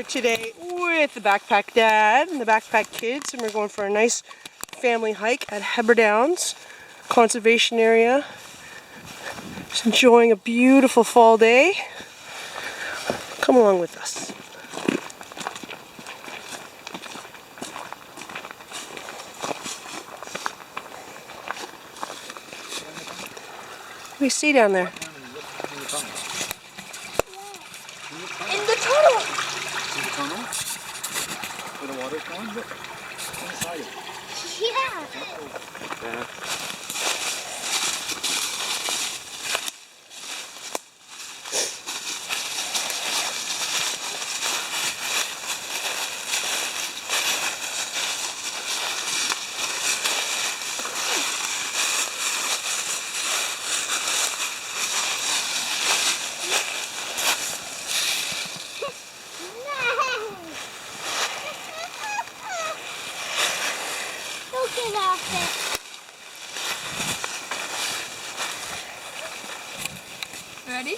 today with the Backpack Dad and the Backpack Kids, and we're going for a nice family hike at Heber Downs Conservation Area. Just enjoying a beautiful fall day. Come along with us. What do you see down there? In the tunnel. In the tunnel? Where the water's going? Look. Inside it. Yeah. Yeah. Get off it. Ready?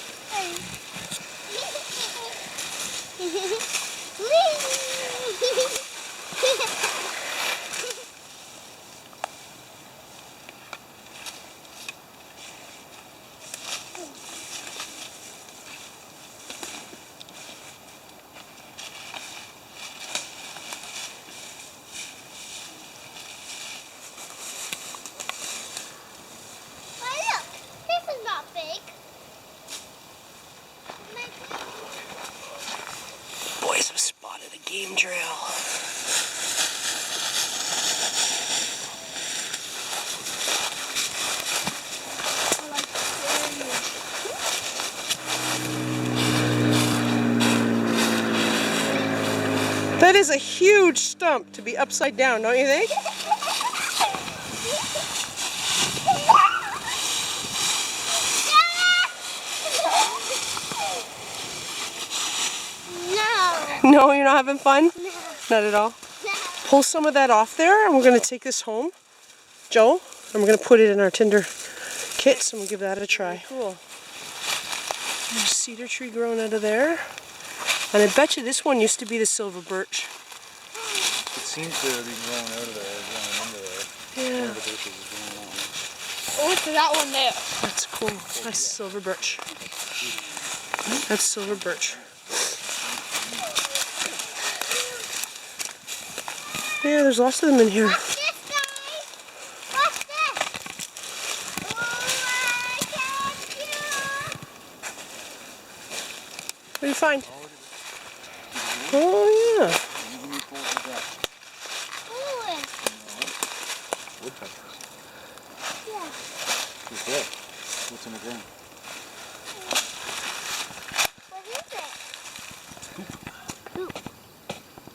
Boys have spotted a game trail. That is a huge stump to be upside down, don't you think? No, you're not having fun? No. Not at all? No. Pull some of that off there, and we're going to take this home, Joe, and we're going to put it in our tinder kits, and we'll give that a try. Cool. There's a cedar tree growing out of there. And I bet you this one used to be the silver birch. It seems to be growing out of there, growing under there. Yeah. One of the bushes is growing on. Oh, so that one there. That's cool. That's silver birch. That's silver birch. Yeah, there's lots of them in here. What's this, guys? What's this? Oh, I got you. What do you find? Oh, yeah. Woodpeckers. Yeah. What's that? What's in the ground? What is it? Poop.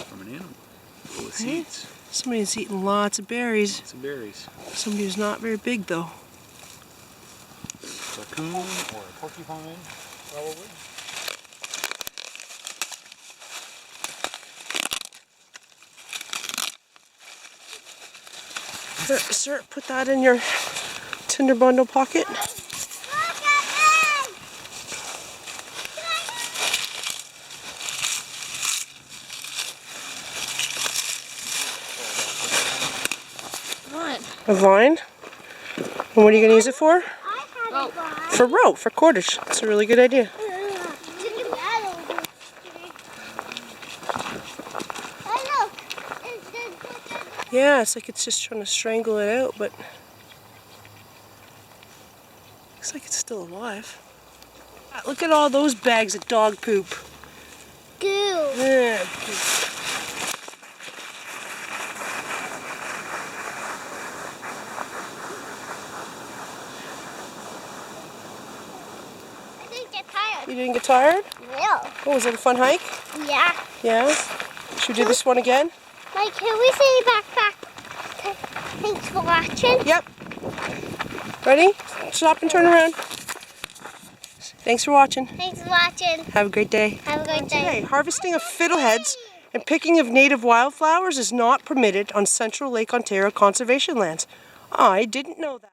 From an animal. Full of seeds. Somebody's eating lots of berries. Some berries. Somebody who's not very big, though. Raccoon or a porcupine, probably. Sir, put that in your tinder bundle pocket. Look at this! A vine? And what are you going to use it for? Oh. For rope, for cordage. That's a really good idea. Yeah, it's like it's just trying to strangle it out, but looks like it's still alive. Look at all those bags of dog poop. Goo. Yeah. I didn't get tired. You didn't get tired? No. Oh, was it a fun hike? Yeah. Yeah? Should we do this one again? Like, can we say backpack? Thanks for watching. Yep. Ready? Stop and turn around. Thanks for watching. Thanks for watching. Have a great day. Have a great day. Today, harvesting of fiddleheads and picking of native wildflowers is not permitted on Central Lake Ontario conservation lands. I didn't know that.